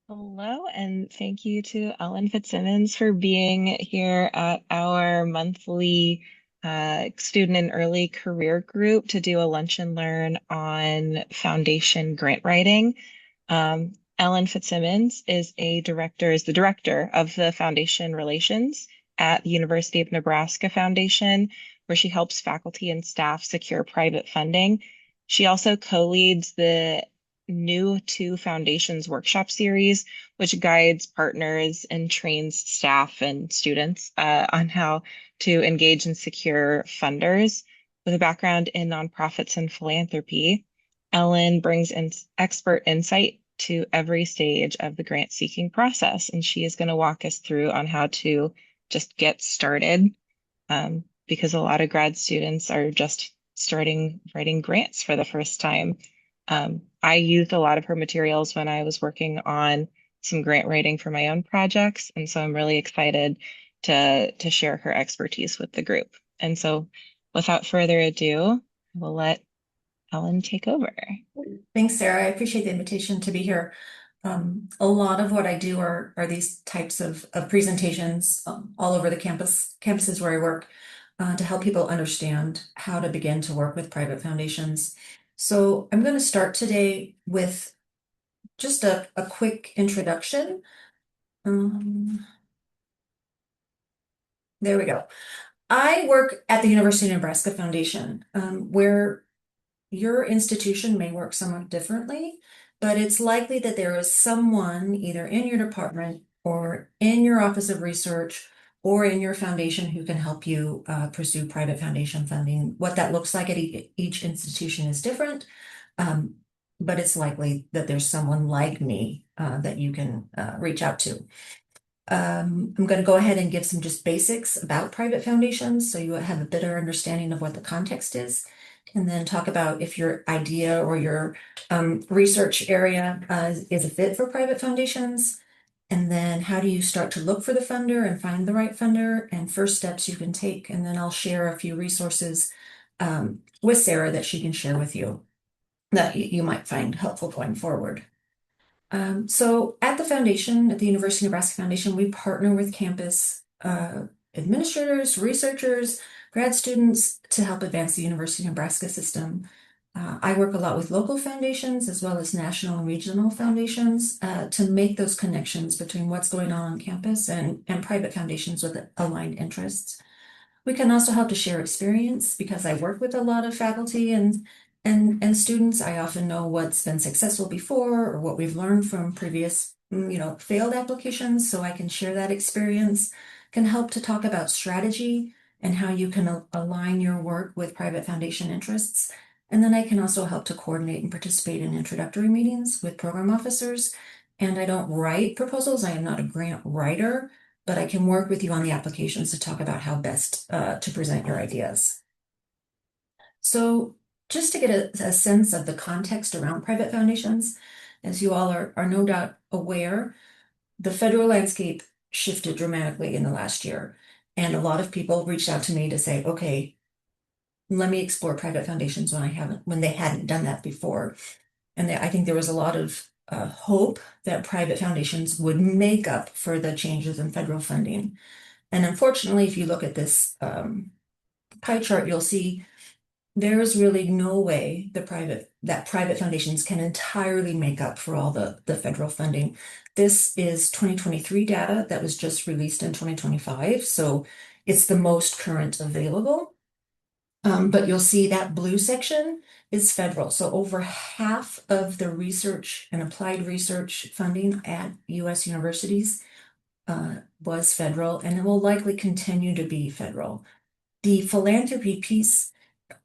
Hello, and thank you to Ellen Fitzsimmons for being here at our monthly student and early career group to do a lunch and learn on foundation grant writing. Ellen Fitzsimmons is the director of the foundation relations at the University of Nebraska Foundation, where she helps faculty and staff secure private funding. She also co-leads the NU2 Foundations workshop series, which guides partners and trains staff and students on how to engage and secure funders. With a background in nonprofits and philanthropy, Ellen brings in expert insight to every stage of the grant seeking process, and she is going to walk us through on how to just get started, because a lot of grad students are just starting writing grants for the first time. I used a lot of her materials when I was working on some grant writing for my own projects, and so I'm really excited to share her expertise with the group. And so, without further ado, we'll let Ellen take over. Thanks, Sarah. I appreciate the invitation to be here. A lot of what I do are these types of presentations all over the campuses where I work, to help people understand how to begin to work with private foundations. So I'm going to start today with just a quick introduction. There we go. I work at the University of Nebraska Foundation, where your institution may work somewhat differently, but it's likely that there is someone either in your department or in your Office of Research or in your foundation who can help you pursue private foundation funding. What that looks like at each institution is different, but it's likely that there's someone like me that you can reach out to. I'm going to go ahead and give some just basics about private foundations so you have a better understanding of what the context is, and then talk about if your idea or your research area is a fit for private foundations, and then how do you start to look for the funder and find the right funder and first steps you can take. And then I'll share a few resources with Sarah that she can share with you that you might find helpful going forward. So at the foundation, at the University of Nebraska Foundation, we partner with campus administrators, researchers, grad students to help advance the University of Nebraska system. I work a lot with local foundations as well as national and regional foundations to make those connections between what's going on campus and private foundations with aligned interests. We can also help to share experience because I work with a lot of faculty and students. I often know what's been successful before or what we've learned from previous, failed applications. So I can share that experience, can help to talk about strategy and how you can align your work with private foundation interests. And then I can also help to coordinate and participate in introductory meetings with program officers. And I don't write proposals. I am not a grant writer, but I can work with you on the applications to talk about how best to present your ideas. So just to get a sense of the context around private foundations, as you all are no doubt aware, the federal landscape shifted dramatically in the last year. And a lot of people reached out to me to say, okay, let me explore private foundations when they hadn't done that before. And I think there was a lot of hope that private foundations would make up for the changes in federal funding. And unfortunately, if you look at this pie chart, you'll see there is really no way that private foundations can entirely make up for all the federal funding. This is 2023 data that was just released in 2025, so it's the most current available. But you'll see that blue section is federal. So over half of the research and applied research funding at U.S. universities was federal, and it will likely continue to be federal. The philanthropy piece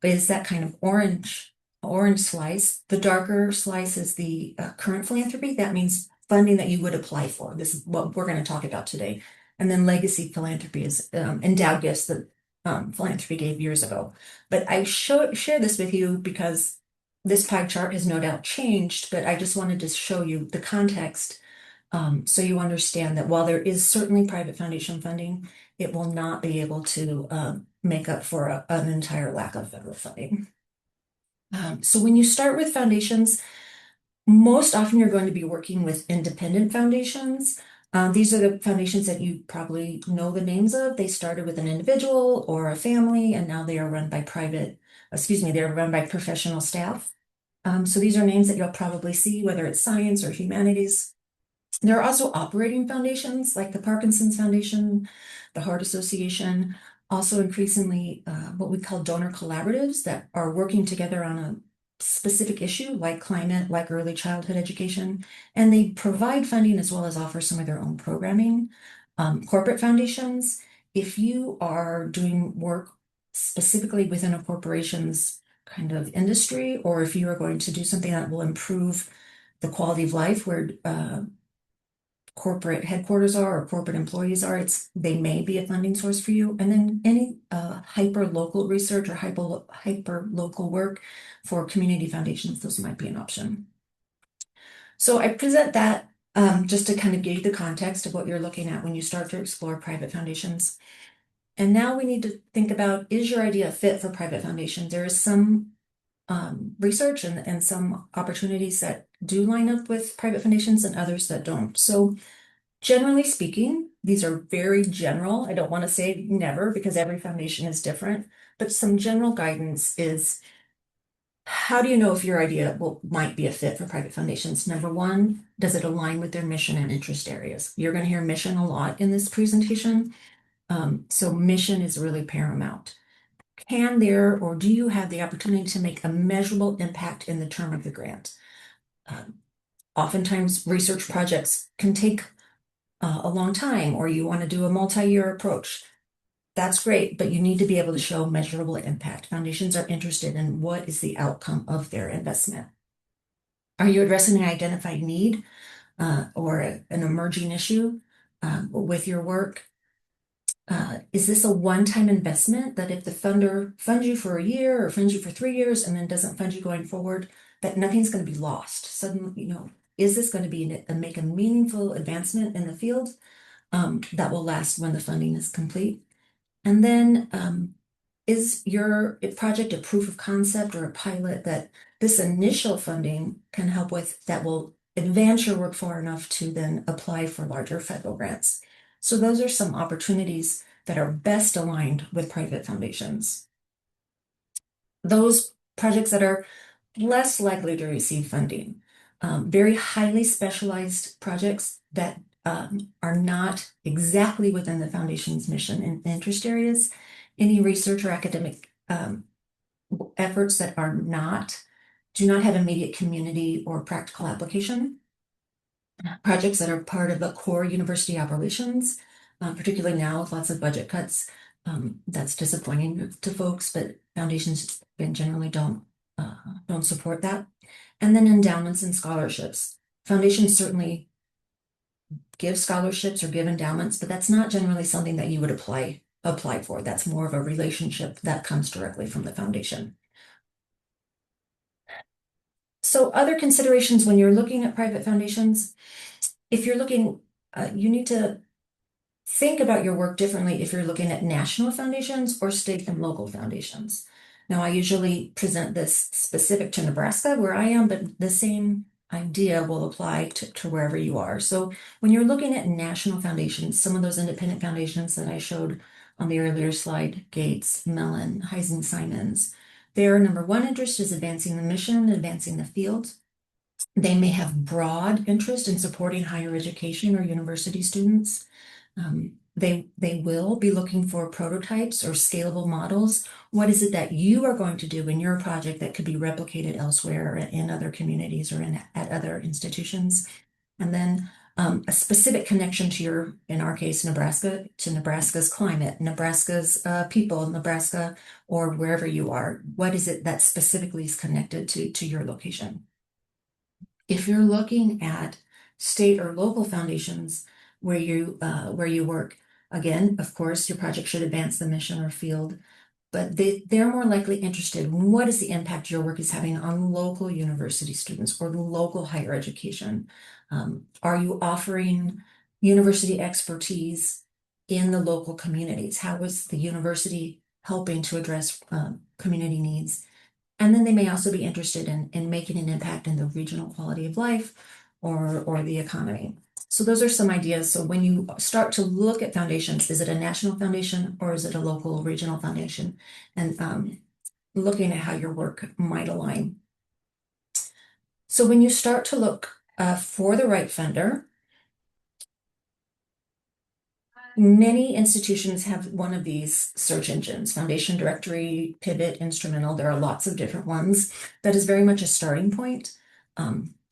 is that kind of orange slice. The darker slice is the current philanthropy. That means funding that you would apply for. This is what we're going to talk about today. And then legacy philanthropy is endowed gifts that philanthropy gave years ago. But I share this with you because this pie chart has no doubt changed, but I just wanted to show you the context so you understand that while there is certainly private foundation funding, it will not be able to make up for an entire lack of federal funding. So when you start with foundations, Most often you're going to be working with independent foundations. These are the foundations that you probably know the names of. They started with an individual or a family, and now they are run by they're run by professional staff. So these are names that you'll probably see, whether it's science or humanities. There are also operating foundations like the Parkinson's Foundation, the Heart Association, also increasingly what we call donor collaboratives that are working together on a specific issue like climate, like early childhood education, and they provide funding as well as offer some of their own programming. Corporate foundations, if you are doing work specifically within a corporation's kind of industry, or if you are going to do something that will improve the quality of life where corporate headquarters are or corporate employees are, they may be a funding source for you. And then any hyper local research or hyper local work for community foundations, those might be an option. So I present that just to kind of give you the context of what you're looking at when you start to explore private foundations. And now we need to think about, is your idea a fit for private foundations? There is some research and some opportunities that do line up with private foundations and others that don't. So generally speaking, these are very general. I don't want to say never because every foundation is different, but some general guidance is, how do you know if your idea might be a fit for private foundations? Number one, does it align with their mission and interest areas? You're going to hear mission a lot in this presentation. So mission is really paramount. Can there or do you have the opportunity to make a measurable impact in the term of the grant? Oftentimes research projects can take a long time, or you want to do a multi-year approach. That's great, but you need to be able to show measurable impact. Foundations are interested in what is the outcome of their investment. Are you addressing an identified need or an emerging issue with your work? Is this a one-time investment that if the funder funds you for a year or funds you for 3 years and then doesn't fund you going forward, that nothing's going to be lost? Suddenly, is this going to be make a meaningful advancement in the field that will last when the funding is complete? And then is your project a proof of concept or a pilot that this initial funding can help with that will advance your work far enough to then apply for larger federal grants? So those are some opportunities that are best aligned with private foundations. Those projects that are less likely to receive funding, very highly specialized projects that are not exactly within the foundation's mission and interest areas, any research or academic efforts that do not have immediate community or practical application, projects that are part of the core university operations, particularly now with lots of budget cuts. That's disappointing to folks, but foundations generally don't support that. And then endowments and scholarships. Foundations certainly give scholarships or give endowments, but that's not generally something that you would apply for. That's more of a relationship that comes directly from the foundation. So other considerations when you're looking at private foundations, if you're looking, you need to think about your work differently if you're looking at national foundations or state and local foundations. Now, I usually present this specific to Nebraska where I am, but the same idea will apply to wherever you are. So when you're looking at national foundations, some of those independent foundations that I showed on the earlier slide, Gates, Mellon, Heising, Simons, their number one interest is advancing the mission, advancing the field. They may have broad interest in supporting higher education or university students. They will be looking for prototypes or scalable models. What is it that you are going to do in your project that could be replicated elsewhere in other communities or at other institutions? And then a specific connection to in our case, Nebraska, to Nebraska's climate, Nebraska's people, Nebraska, or wherever you are. What is it that specifically is connected to your location? If you're looking at state or local foundations where you work, again, of course, your project should advance the mission or field, but they're more likely interested in what is the impact your work is having on local university students or local higher education. Are you offering university expertise in the local communities? How is the university helping to address community needs? And then they may also be interested in making an impact in the regional quality of life or the economy. So those are some ideas. So when you start to look at foundations, is it a national foundation or is it a local regional foundation? And looking at how your work might align. So when you start to look for the right funder, many institutions have one of these search engines: Foundation Directory, Pivot, Instrumental. There are lots of different ones. That is very much a starting point.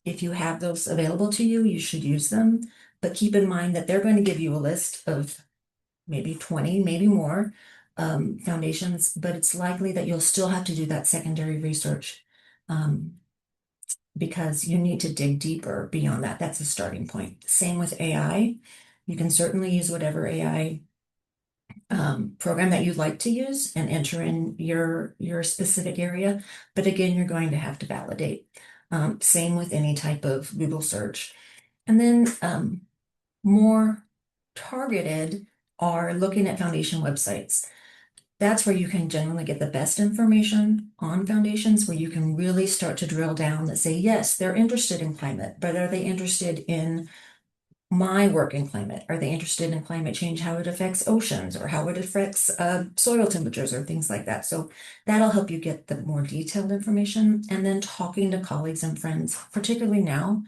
If you have those available to you, you should use them. But keep in mind that they're going to give you a list of maybe 20, maybe more foundations, but it's likely that you'll still have to do that secondary research because you need to dig deeper beyond that. That's a starting point. Same with AI. You can certainly use whatever AI program that you'd like to use and enter in your specific area. But again, you're going to have to validate. Same with any type of Google search. And then more targeted are looking at foundation websites. That's where you can generally get the best information on foundations, where you can really start to drill down that say, yes, they're interested in climate, but are they interested in my work in climate? Are they interested in climate change, how it affects oceans or how it affects soil temperatures or things like that? So that'll help you get the more detailed information. And then talking to colleagues and friends, particularly now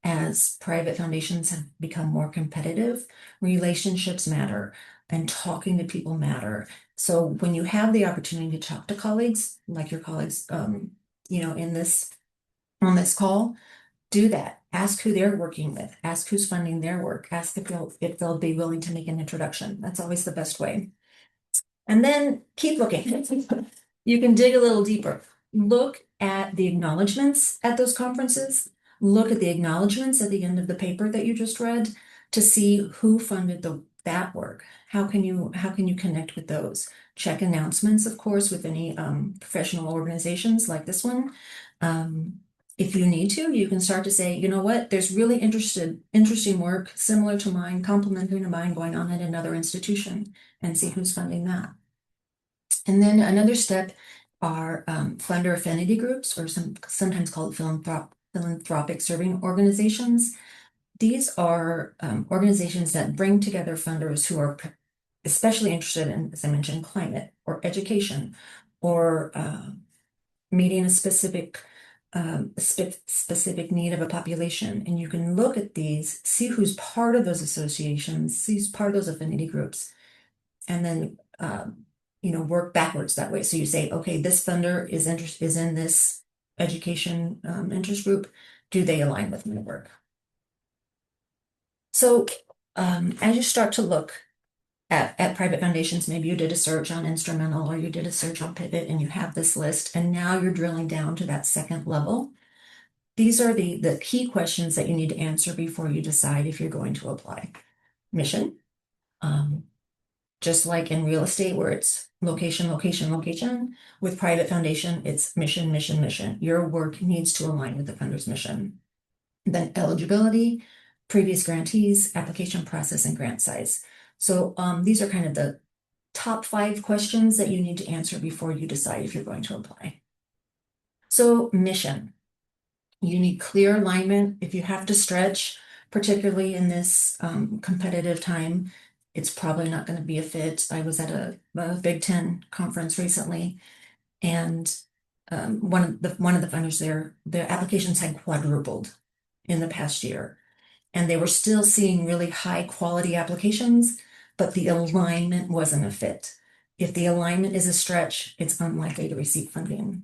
as private foundations have become more competitive, relationships matter and talking to people matter. So when you have the opportunity to talk to colleagues, like your colleagues, in this on this call, do that. Ask who they're working with. Ask who's funding their work. Ask if they'll be willing to make an introduction. That's always the best way. And then keep looking. You can dig a little deeper. Look at the acknowledgments at those conferences. Look at the acknowledgments at the end of the paper that you just read to see who funded that work. How can you connect with those? Check announcements, of course, with any professional organizations like this one. If you need to, you can start to say, you know what, there's really interesting work similar to mine, complementary to mine going on at another institution, and see who's funding that. And then another step are funder affinity groups, or sometimes called philanthropic serving organizations. These are organizations that bring together funders who are especially interested in, as I mentioned, climate or education or meeting a specific need of a population. And you can look at these, see who's part of those associations, see who's part of those affinity groups, and then work backwards that way. So you say, okay, this funder is in this education interest group. Do they align with my work? So as you start to look at private foundations, maybe you did a search on Instrumental or you did a search on Pivot and you have this list, and now you're drilling down to that second level. These are the key questions that you need to answer before you decide if you're going to apply. Mission. Just like in real estate where it's location, location, location, with private foundation, it's mission, mission, mission. Your work needs to align with the funder's mission. Then eligibility, previous grantees, application process, and grant size. So these are kind of the top 5 questions that you need to answer before you decide if you're going to apply. So mission. You need clear alignment. If you have to stretch, particularly in this competitive time, it's probably not going to be a fit. I was at a Big Ten conference recently, and one of the funders there, their applications had quadrupled in the past year, and they were still seeing really high quality applications, but the alignment wasn't a fit. If the alignment is a stretch, it's unlikely to receive funding.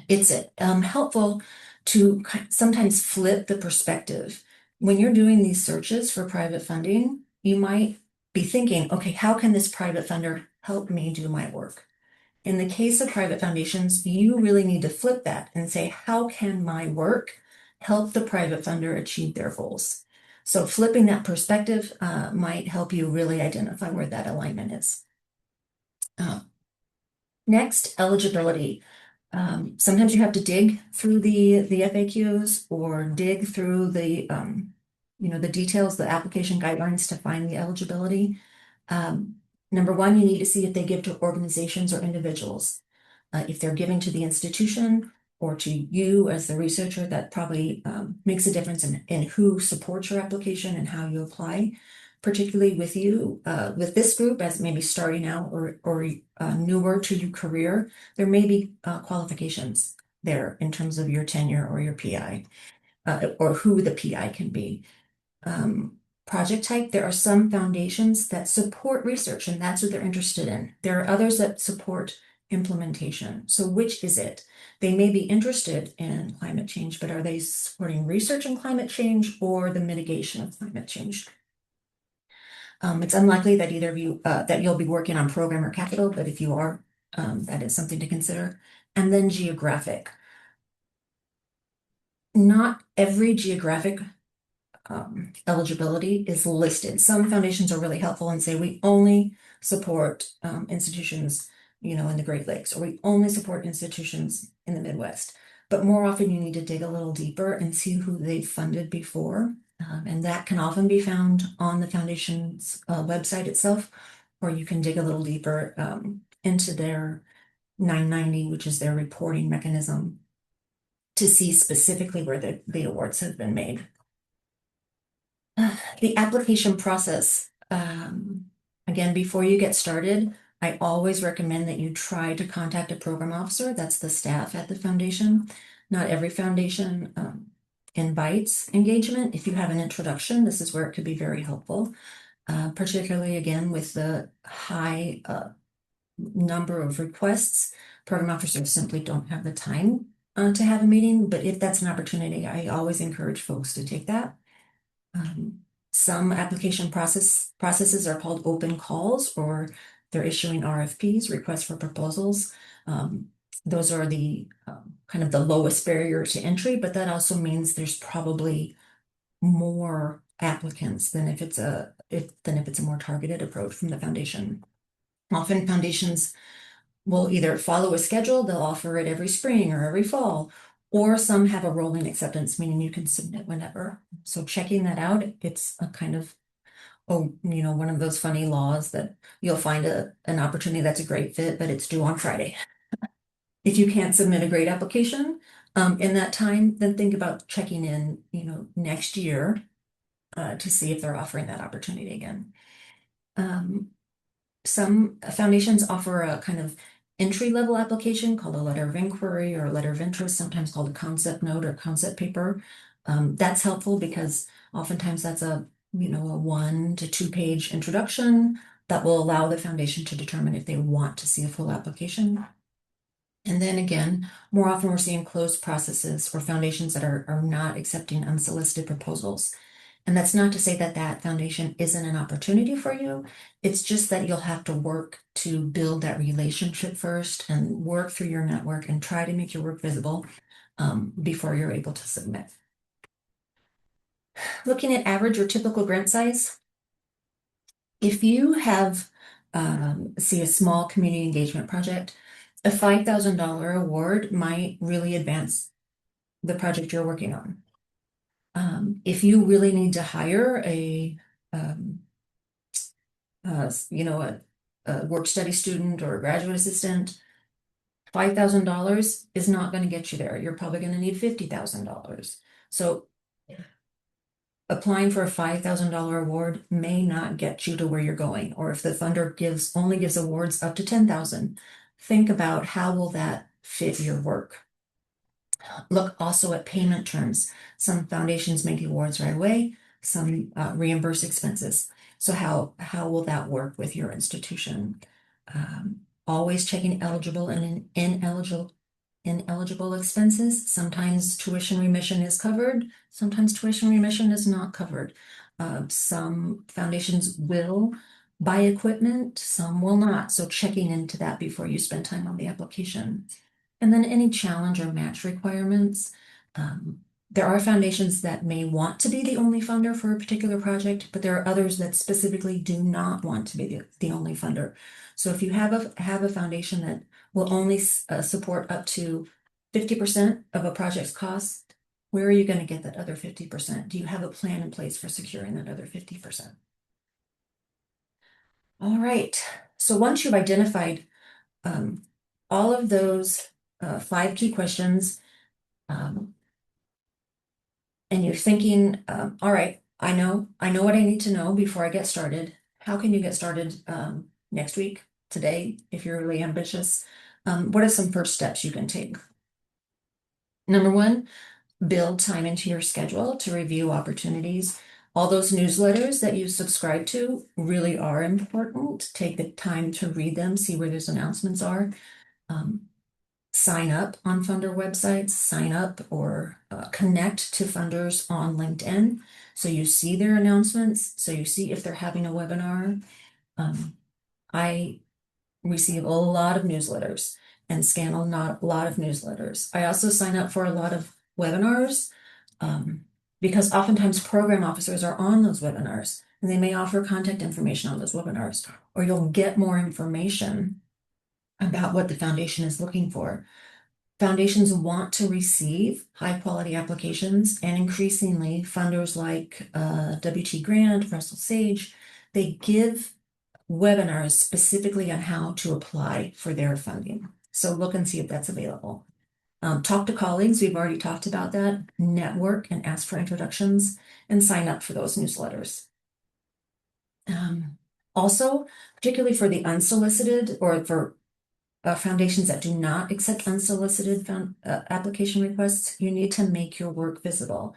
It's helpful to sometimes flip the perspective. When you're doing these searches for private funding, you might be thinking, okay, how can this private funder help me do my work? In the case of private foundations, you really need to flip that and say, how can my work help the private funder achieve their goals? So flipping that perspective might help you really identify where that alignment is. Next, eligibility. Sometimes you have to dig through the FAQs or dig through the details, the application guidelines to find the eligibility. Number one, you need to see if they give to organizations or individuals. If they're giving to the institution or to you as the researcher, that probably makes a difference in who supports your application and how you apply. Particularly with you, with this group as maybe starting out or newer to your career, there may be qualifications there in terms of your tenure or your PI, or who the PI can be. Um, Project type, there are some foundations that support research, and that's what they're interested in. There are others that support implementation. So which is it? They may be interested in climate change, but are they supporting research in climate change or the mitigation of climate change? It's unlikely that either of you that you'll be working on program or capital, but if you are, that is something to consider. And then geographic. Not every geographic eligibility is listed. Some foundations are really helpful and say we only support institutions, in the Great Lakes, or we only support institutions in the Midwest. But more often you need to dig a little deeper and see who they've funded before. And that can often be found on the foundation's website itself, or you can dig a little deeper into their 990, which is their reporting mechanism, to see specifically where the awards have been made. The application process, again, before you get started, I always recommend that you try to contact a program officer. That's the staff at the foundation. Not every foundation invites engagement. If you have an introduction, this is where it could be very helpful, particularly again with the high number of requests. Program officers simply don't have the time to have a meeting, but if that's an opportunity, I always encourage folks to take that. Some application processes are called open calls, or they're issuing RFPs, requests for proposals. Those are the kind of the lowest barrier to entry, but that also means there's probably more applicants than if it's a more targeted approach from the foundation. Often foundations will either follow a schedule, they'll offer it every spring or every fall, or some have a rolling acceptance, meaning you can submit whenever. So checking that out, it's a kind of, one of those funny laws that you'll find an opportunity that's a great fit, but it's due on Friday. If you can't submit a great application in that time, then think about checking in, next year to see if they're offering that opportunity again. Some foundations offer a kind of entry-level application called a letter of inquiry or a letter of interest, sometimes called a concept note or concept paper. That's helpful because oftentimes that's a 1 to 2 page introduction that will allow the foundation to determine if they want to see a full application. And then again, more often we're seeing closed processes or foundations that are not accepting unsolicited proposals. And that's not to say that that foundation isn't an opportunity for you. It's just that you'll have to work to build that relationship first and work through your network and try to make your work visible before you're able to submit. Looking at average or typical grant size, if you have, see a small community engagement project, a $5,000 award might really advance the project you're working on. If you really need to hire a work study student or a graduate assistant, $5,000 is not going to get you there. You're probably going to need $50,000. So applying for a $5,000 award may not get you to where you're going. Or if the funder only gives awards up to $10,000, think about how will that fit your work. Look also at payment terms. Some foundations make awards right away, some reimburse expenses. So how will that work with your institution? Always checking eligible and ineligible expenses. Sometimes tuition remission is covered, sometimes tuition remission is not covered. Some foundations will buy equipment, some will not. So checking into that before you spend time on the application. And then any challenge or match requirements. There are foundations that may want to be the only funder for a particular project, but there are others that specifically do not want to be the only funder. So if you have a foundation that will only support up to 50% of a project's cost, where are you going to get that other 50%? Do you have a plan in place for securing that other 50%? All right. So once you've identified all of those 5 key questions, um, and you're thinking, all right, I know what I need to know before I get started. How can you get started next week, today, if you're really ambitious? What are some first steps you can take? Number one, build time into your schedule to review opportunities. All those newsletters that you subscribe to really are important. Take the time to read them, see where those announcements are. Um, Sign up on funder websites, sign up or connect to funders on LinkedIn. So you see their announcements, so you see if they're having a webinar. I receive a lot of newsletters and scan lot of newsletters. I also sign up for a lot of webinars because oftentimes program officers are on those webinars and they may offer contact information on those webinars, or you'll get more information about what the foundation is looking for. Foundations want to receive high quality applications, and increasingly funders like WT Grant, Russell Sage, they give webinars specifically on how to apply for their funding. So look and see if that's available. Talk to colleagues, we've already talked about that. Network and ask for introductions and sign up for those newsletters. Also, particularly for the unsolicited or for foundations that do not accept unsolicited application requests, you need to make your work visible.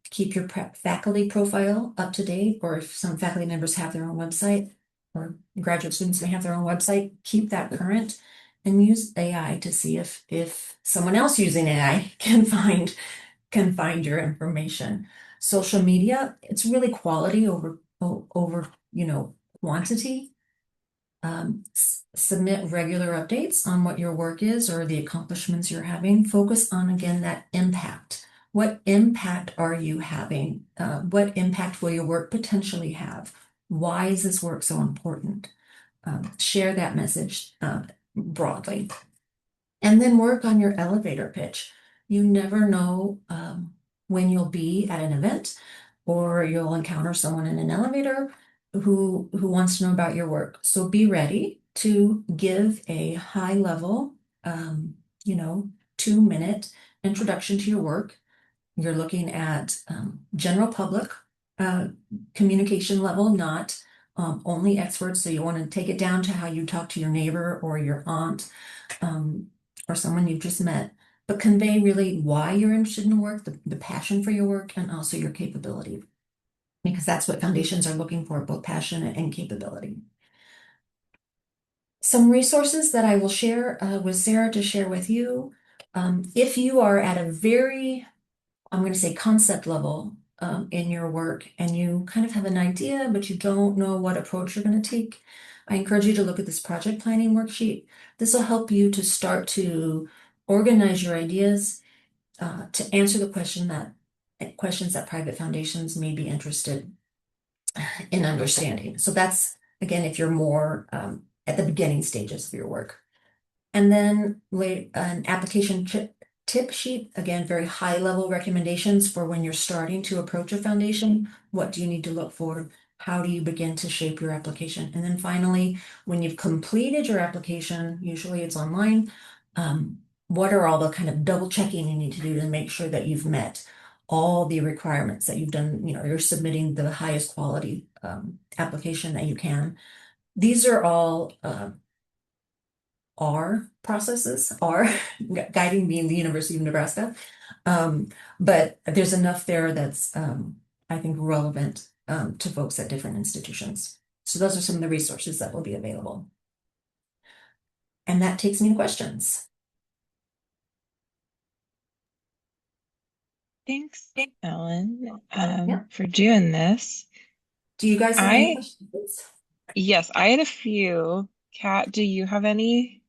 Keep your faculty profile up to date, or if some faculty members have their own website, or graduate students may have their own website, keep that current and use AI to see if someone else using AI can find your information. Social media, it's really quality over quantity. Submit regular updates on what your work is or the accomplishments you're having. Focus on, again, that impact. What impact are you having? What impact will your work potentially have? Why is this work so important? Share that message broadly. And then work on your elevator pitch. You never know when you'll be at an event or you'll encounter someone in an elevator who wants to know about your work. So be ready to give a high level, 2-minute introduction to your work. You're looking at general public communication level, not only experts. So you want to take it down to how you talk to your neighbor or your aunt or someone you've just met, but convey really why you're interested in the work, the passion for your work, and also your capability, because that's what foundations are looking for, both passion and capability. Some resources that I will share with Sarah to share with you. If you are at a very, I'm going to say, concept level in your work and you kind of have an idea, but you don't know what approach you're going to take, I encourage you to look at this project planning worksheet. This will help you to start to organize your ideas to answer the questions that private foundations may be interested in understanding. So that's, again, if you're more at the beginning stages of your work. And then an application tip sheet, again, very high level recommendations for when you're starting to approach a foundation. What do you need to look for? How do you begin to shape your application? And then finally, when you've completed your application, usually it's online, what are all the kind of double checking you need to do to make sure that you've met all the requirements, that you've done, you're submitting the highest quality application that you can. These are all R processes, R guiding being the University of Nebraska. But there's enough there that's, I think, relevant to folks at different institutions. So those are some of the resources that will be available. And that takes me to questions. Thanks, Ellen, Yeah. for doing this. Do you guys have any I, questions? yes, I had a few. Kat, do you have any?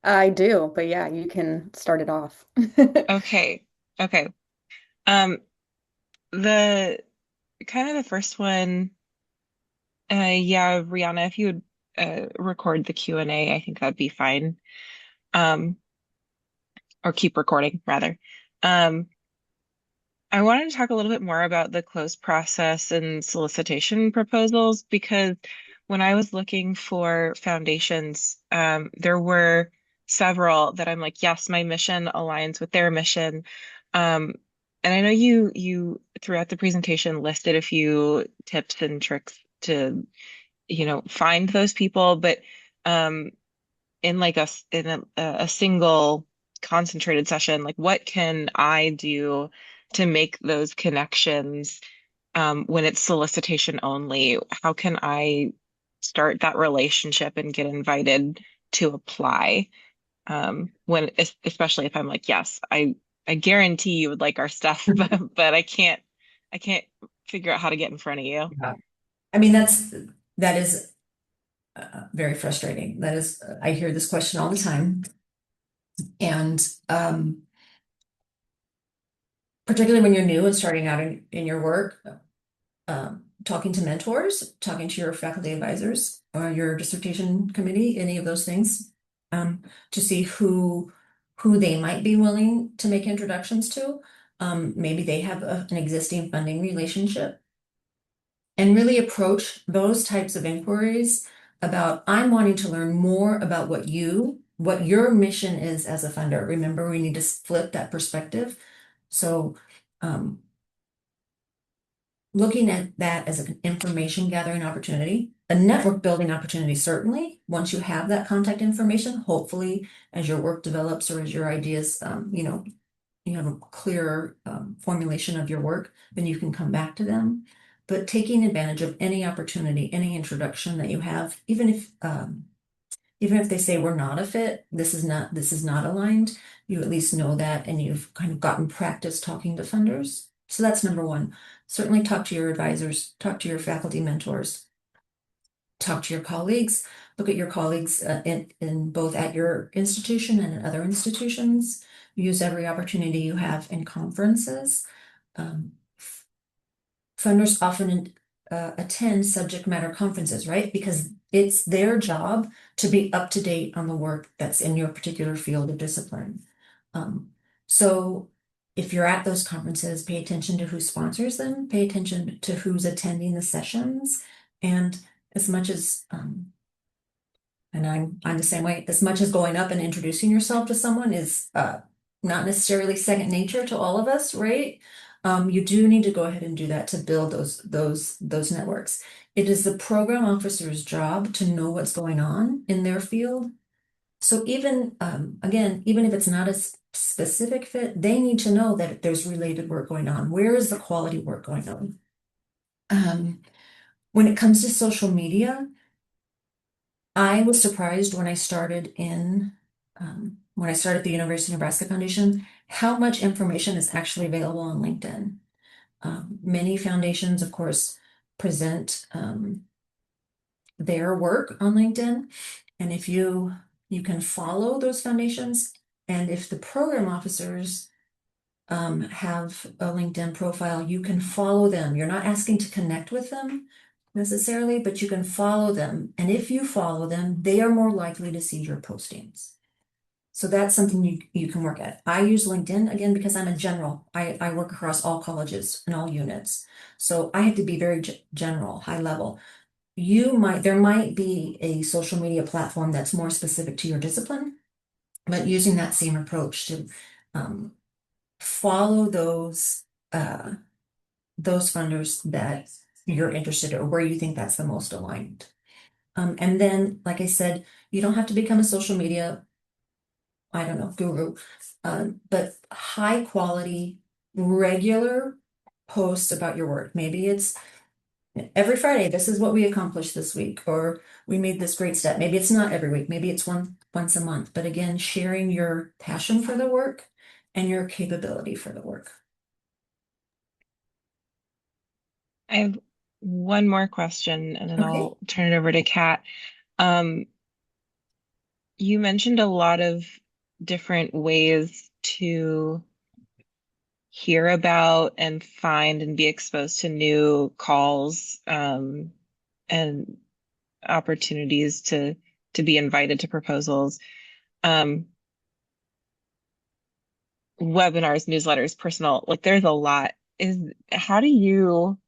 I do, but yeah, you can start it off. Okay. Okay. Um, the kind of the first one, yeah, Rihanna, if you would record the Q&A, I think that'd be fine. Um, or keep recording rather. Um, I wanted to talk a little bit more about the closed process and solicitation proposals because when I was looking for foundations there were several that I'm like, yes, my mission aligns with their mission. Um, and I know you throughout the presentation listed a few tips and tricks to, find those people, but um, in like a single concentrated session, like what can I do to make those connections when it's solicitation only? How can I start that relationship and get invited to apply? Especially if I'm like, yes, I guarantee you would like our stuff, but I can't figure out how to get in front of you. Yeah. I mean, that is very frustrating. That is, I hear this question all the time. And particularly when you're new and starting out in your work, talking to mentors, talking to your faculty advisors or your dissertation committee, any of those things, to see who they might be willing to make introductions to. Maybe they have an existing funding relationship, and really approach those types of inquiries about, I'm wanting to learn more about what your mission is as a funder. Remember, we need to flip that perspective. So, looking at that as an information gathering opportunity, a network building opportunity, certainly, once you have that contact information, hopefully, as your work develops or as your ideas, you have a clearer formulation of your work, then you can come back to them. But taking advantage of any opportunity, any introduction that you have, even if they say we're not a fit, this is not aligned, you at least know that, and you've kind of gotten practice talking to funders. So that's number one. Certainly talk to your advisors, talk to your faculty mentors, talk to your colleagues, look at your colleagues in both at your institution and at other institutions. Use every opportunity you have in conferences. Funders often attend subject matter conferences, right? Because it's their job to be up to date on the work that's in your particular field of discipline. So if you're at those conferences, pay attention to who sponsors them, pay attention to who's attending the sessions, and as much as and I'm the same way, as much as going up and introducing yourself to someone is not necessarily second nature to all of us, right? You do need to go ahead and do that to build those networks. It is the program officer's job to know what's going on in their field. So even again, even if it's not a specific fit, they need to know that there's related work going on. Where is the quality work going on? When it comes to social media, I was surprised when I started at the University of Nebraska Foundation, how much information is actually available on LinkedIn. Many foundations, of course, present their work on LinkedIn. And if you can follow those foundations, and if the program officers have a LinkedIn profile, you can follow them. You're not asking to connect with them necessarily, but you can follow them. And if you follow them, they are more likely to see your postings. So that's something you can work at. I use LinkedIn again because I'm a general. I work across all colleges and all units. So I have to be very general, high level. There might be a social media platform that's more specific to your discipline, but using that same approach to follow those funders that you're interested in or where you think that's the most aligned. And then, like I said, you don't have to become a social media, I don't know, guru, but high quality, regular posts about your work. Maybe it's every Friday, this is what we accomplished this week, or we made this great step. Maybe it's not every week, maybe it's once a month. But again, sharing your passion for the work and your capability for the work. I have one more question and then Okay. I'll turn it over to Kat. Um, you mentioned a lot of different ways to hear about and find and be exposed to new calls and opportunities to be invited to proposals. Webinars, newsletters, personal, like there's a lot. How do you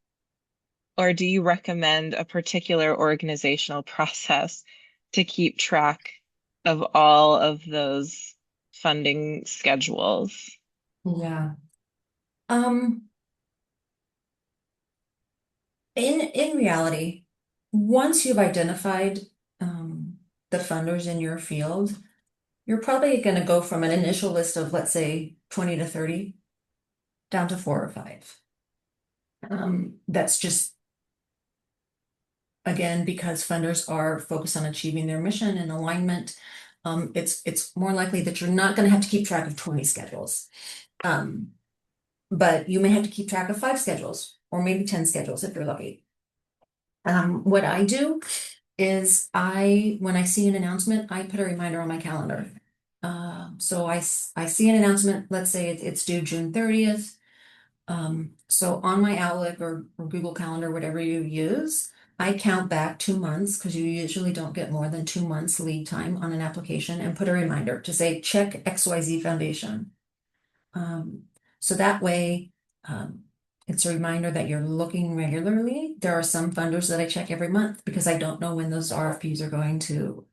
or do you recommend a particular organizational process to keep track of all of those funding schedules? Yeah. Um, in reality, once you've identified the funders in your field, you're probably going to go from an initial list of, let's say, 20 to 30 down to 4 or 5. That's just, again, because funders are focused on achieving their mission and alignment. It's more likely that you're not going to have to keep track of 20 schedules. But you may have to keep track of 5 schedules or maybe 10 schedules if you're lucky. What I do is when I see an announcement, I put a reminder on my calendar. So I see an announcement, let's say it's due June 30th. So on my Outlook or Google Calendar, whatever you use, I count back 2 months because you usually don't get more than 2 months lead time on an application, and put a reminder to say check XYZ Foundation. So that way, it's a reminder that you're looking regularly. There are some funders that I check every month because I don't know when those RFPs are going to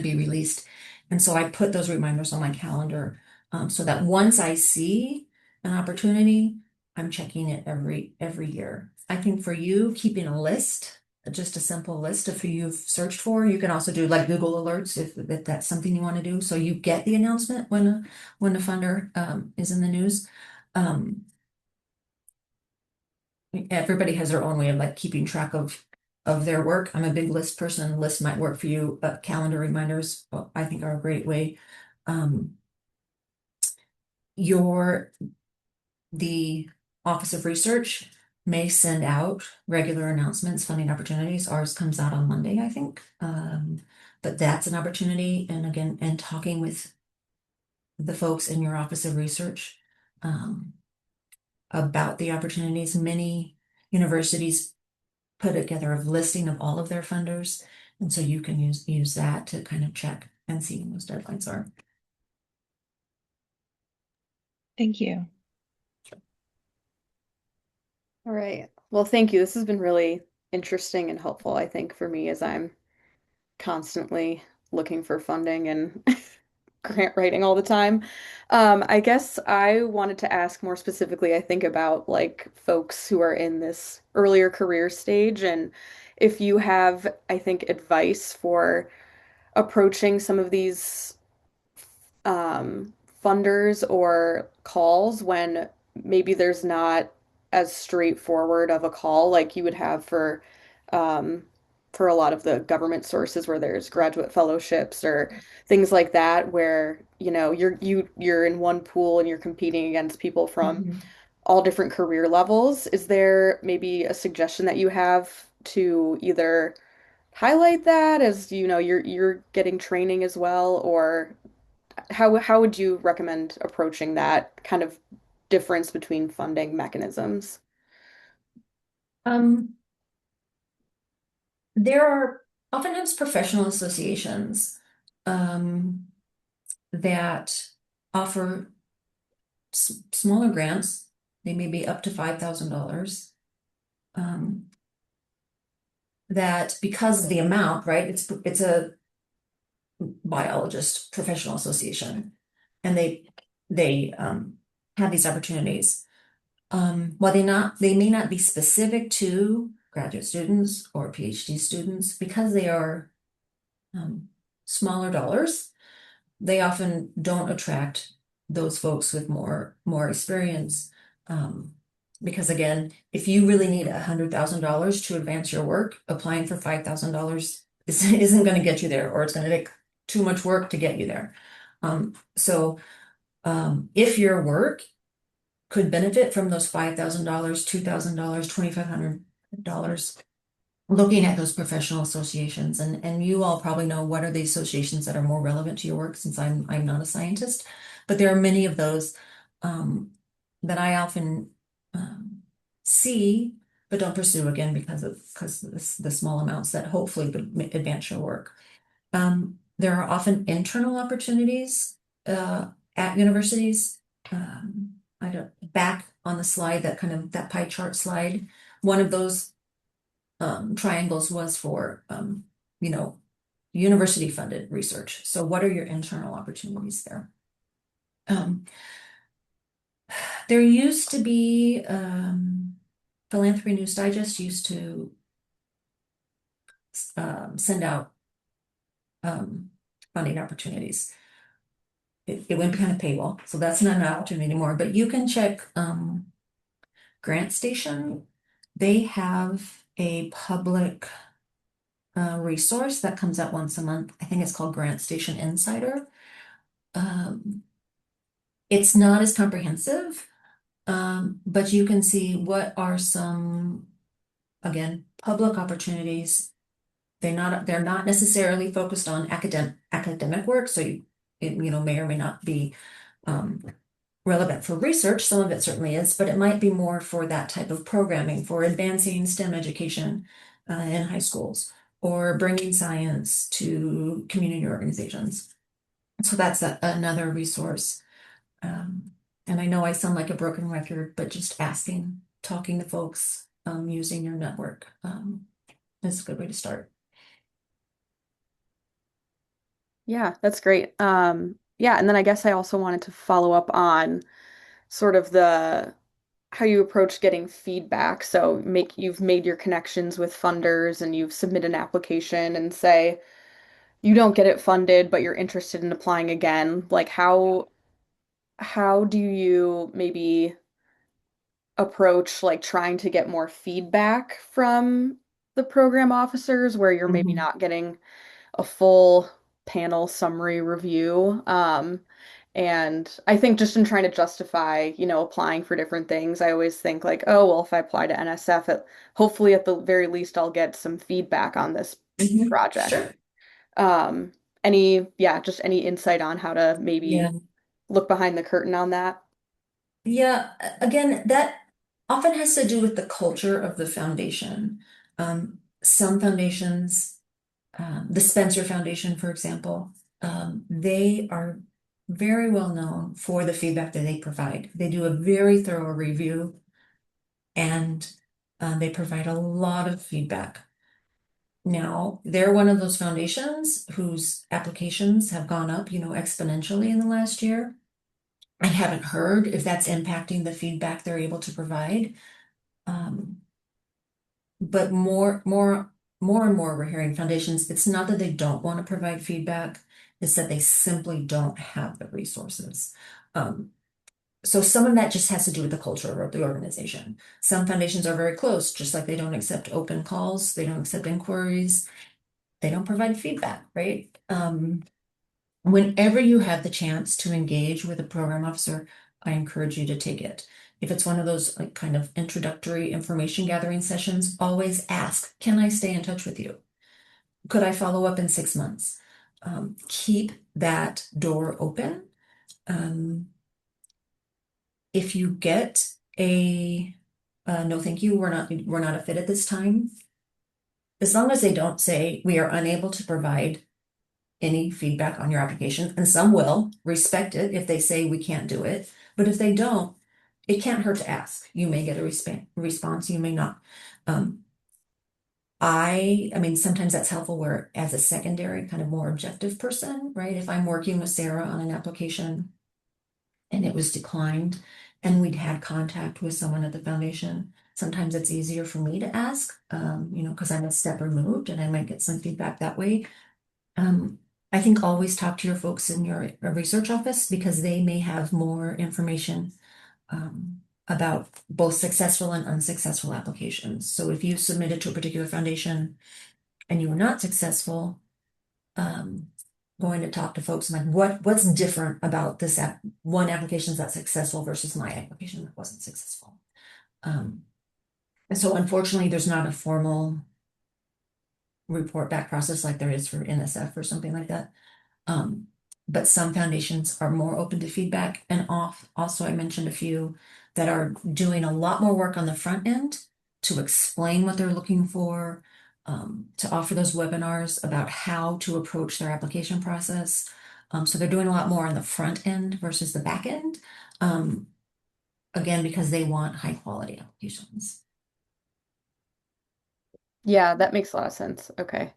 be released. And so I put those reminders on my calendar, so that once I see an opportunity, I'm checking it every year. I think for you, keeping a list, just a simple list of who you've searched for. You can also do like Google alerts if that's something you want to do. So you get the announcement when a funder is in the news. Everybody has their own way of like keeping track of their work. I'm a big list person. List might work for you, but calendar reminders, I think, are a great way. The Office of Research may send out regular announcements, funding opportunities. Ours comes out on Monday, I think. But that's an opportunity. And again, and talking with the folks in your Office of Research about the opportunities. Many universities put together a listing of all of their funders. And so you can use that to kind of check and see when those deadlines are. Thank you. All right. Well, thank you. This has been really interesting and helpful, I think, for me as I'm constantly looking for funding and grant writing all the time. I guess I wanted to ask more specifically, I think about like folks who are in this earlier career stage, and if you have, I think, advice for approaching some of these um, funders or calls when maybe there's not as straightforward of a call like you would have um, for a lot of the government sources where there's graduate fellowships or things like that, where you're in one pool and you're competing against people from Mhm. all different career levels. Is there maybe a suggestion that you have to either highlight that as you're getting training as well, or how would you recommend approaching that kind of difference between funding mechanisms? Um, there are oftentimes professional associations that offer smaller grants. They may be up to $5,000. That because of the amount, right? It's a biologist professional association, and they have these opportunities. While they may not be specific to graduate students or PhD students, because they are smaller dollars, they often don't attract those folks with more experience. Because again, if you really need $100,000 to advance your work, applying for $5,000 isn't going to get you there, or it's going to take too much work to get you there. So if your work could benefit from those $5,000, $2,000, $2,500, looking at those professional associations, and you all probably know what are the associations that are more relevant to your work, since I'm not a scientist, but there are many of those that I often see but don't pursue, again because of the small amounts that hopefully would advance your work. There are often internal opportunities at universities. I don't, back on the slide, that pie chart slide, one of those triangles was for, university funded research. So what are your internal opportunities there? Um, there used to be Philanthropy News Digest used to send out funding opportunities. It went behind a paywall, so that's not an opportunity anymore. But you can check Grant Station. They have a public resource that comes out once a month. I think it's called Grant Station Insider. It's not as comprehensive, but you can see what are some, again, public opportunities. They're not necessarily focused on academic work, so it may or may not be relevant for research. Some of it certainly is, but it might be more for that type of programming for advancing STEM education in high schools or bringing science to community organizations. So that's another resource. And I know I sound like a broken record, but just asking, talking to folks, using your network is a good way to start. Yeah, that's great. Yeah, and then I guess I also wanted to follow up on sort of the how you approach getting feedback. So you've made your connections with funders and you've submitted an application and say you don't get it funded, but you're interested in applying again. Like how do you maybe approach like trying to get more feedback from the program officers where you're maybe Mhm. not getting a full panel summary review? And I think just in trying to justify, applying for different things, I always think like, oh, well, if I apply to NSF, hopefully at the very least I'll get some feedback on this project. Sure. Um, just any insight on how to maybe Yeah. look behind the curtain on that? Yeah. Again, that often has to do with the culture of the foundation. Some foundations, the Spencer Foundation, for example, they are very well known for the feedback that they provide. They do a very thorough review and they provide a lot of feedback. Now, they're one of those foundations whose applications have gone up, exponentially in the last year. I haven't heard if that's impacting the feedback they're able to provide. Um, but more and more we're hearing foundations, it's not that they don't want to provide feedback, it's that they simply don't have the resources. Um, so some of that just has to do with the culture of the organization. Some foundations are very close, just like they don't accept open calls, they don't accept inquiries, they don't provide feedback, right? Whenever you have the chance to engage with a program officer, I encourage you to take it. If it's one of those like kind of introductory information gathering sessions, always ask, can I stay in touch with you? Could I follow up in 6 months? Keep that door open. If you get a no, thank you, we're not a fit at this time. As long as they don't say we are unable to provide any feedback on your application, and some will respect it if they say we can't do it. But if they don't, it can't hurt to ask. You may get a response, you may not. I mean, sometimes that's helpful where as a secondary, kind of more objective person, right? If I'm working with Sarah on an application and it was declined and we'd had contact with someone at the foundation, sometimes it's easier for me to ask, because I'm a step removed and I might get some feedback that way. I think always talk to your folks in your research office because they may have more information about both successful and unsuccessful applications. So if you submitted to a particular foundation and you were not successful, going to talk to folks like what's different about this one application that's successful versus my application that wasn't successful. And so unfortunately, there's not a formal report back process like there is for NSF or something like that. But some foundations are more open to feedback, and also I mentioned a few that are doing a lot more work on the front end to explain what they're looking for, to offer those webinars about how to approach their application process. So they're doing a lot more on the front end versus the back end. Again, because they want high quality applications. Yeah, that makes a lot of sense. Okay.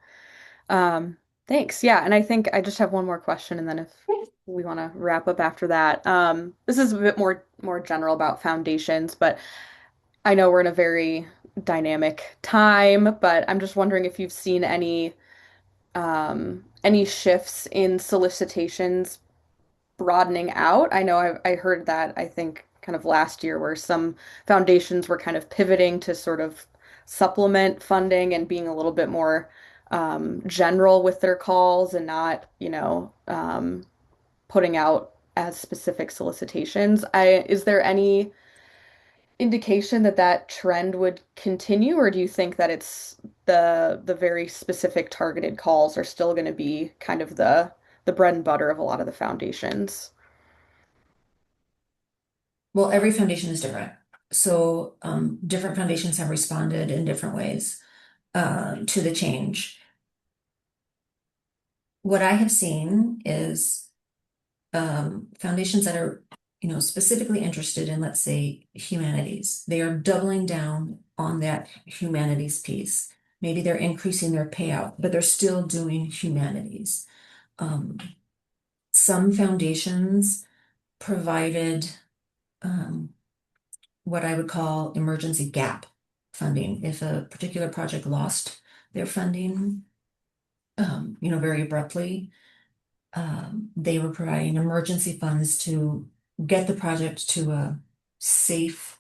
Um, Thanks. Yeah, and I think I just have one more question, and then if we want to wrap up after that. This is a bit more general about foundations, but I know we're in a very dynamic time, but I'm just wondering if you've seen any shifts in solicitations broadening out. I know I heard that I think kind of last year where some foundations were kind of pivoting to sort of supplement funding and being a little bit more general with their calls and not, putting out as specific solicitations. Is there any indication that that trend would continue, or do you think that it's the very specific targeted calls are still going to be kind of the bread and butter of a lot of the foundations? Well, every foundation is different. So different foundations have responded in different ways to the change. What I have seen is foundations that are, specifically interested in, let's say, humanities. They are doubling down on that humanities piece. Maybe they're increasing their payout, but they're still doing humanities. Um, some foundations provided um, what I would call emergency gap funding. If a particular project lost their funding, very abruptly, they were providing emergency funds to get the project to a safe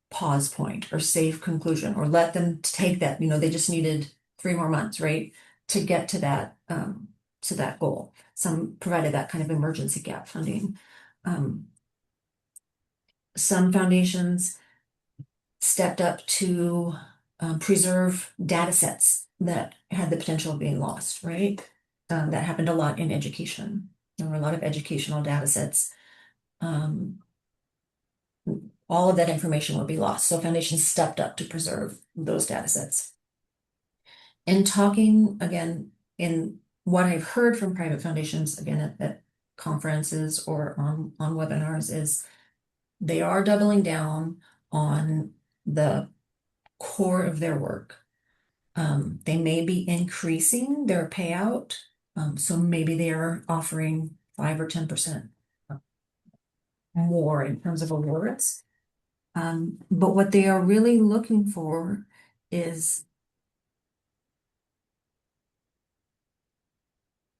pause point or safe conclusion, or let them take that, they just needed 3 more months, right, to get to that goal. Some provided that kind of emergency gap funding. Um, some foundations stepped up to preserve data sets that had the potential of being lost, right? That happened a lot in education. There were a lot of educational data sets. Um, all of that information would be lost. So foundations stepped up to preserve those data sets. And talking again in what I've heard from private foundations, again at conferences or on webinars, is they are doubling down on the core of their work. They may be increasing their payout. So maybe they are offering 5 or 10% more in terms of awards. But what they are really looking for is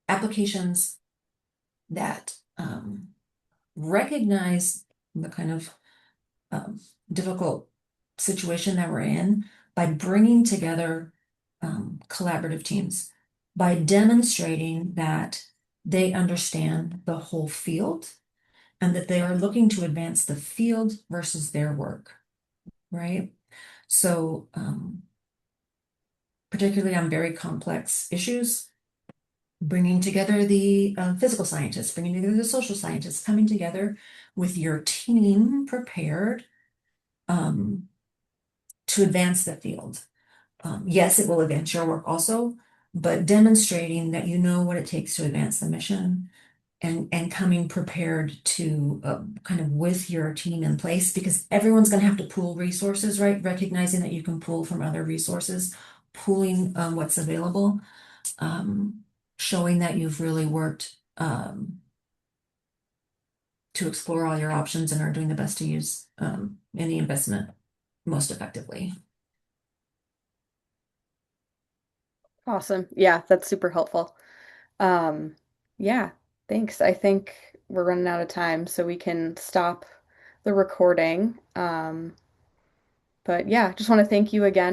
applications that recognize the kind of um, difficult situation that we're in by bringing together collaborative teams, by demonstrating that they understand the whole field and that they are looking to advance the field versus their work, right? So, particularly on very complex issues, bringing together the physical scientists, bringing together the social scientists, coming together with your team prepared um, to advance the field. Yes, it will advance your work also, but demonstrating that you know what it takes to advance the mission and coming prepared to kind of with your team in place, because everyone's going to have to pool resources, right? Recognizing that you can pull from other resources, pooling what's available, showing that you've really worked to explore all your options and are doing the best to use any investment most effectively. Awesome. Yeah, that's super helpful. Um, yeah, thanks. I think we're running out of time, so we can stop the recording. But yeah, just want to thank you again